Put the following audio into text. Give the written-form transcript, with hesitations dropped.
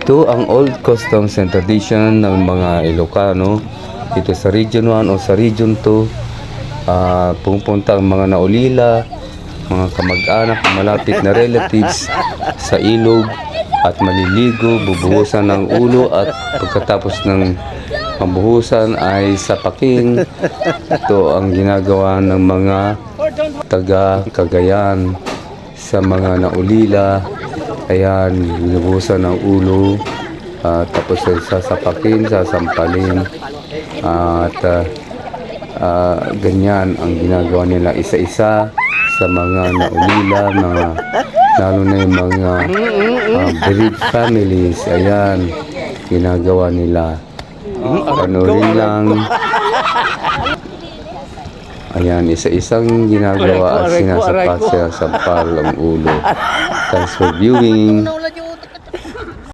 Ito ang old customs and tradition ng mga Ilocano dito sa Region 1 o sa Region 2. Pupunta ang mga naulila, mga kamag-anak, malapit na relatives sa ilog at maliligo, bubuhusan ng ulo at pagkatapos ng pambuhusan ay sapakin. Ito ang ginagawa ng mga taga Cagayan sa mga naulila. Ayan, bubuhusan ng ulo, tapos sasapakin, sasampalin, at ganyan ang ginagawa nila isa-isa sa mga naulila, lalo na yung mga bereaved families. Ayan, ginagawa nila. Panurin lang. Ayan, isa-isang ginagawa at sinasapat, sinasampal ang ulo. Thanks for viewing.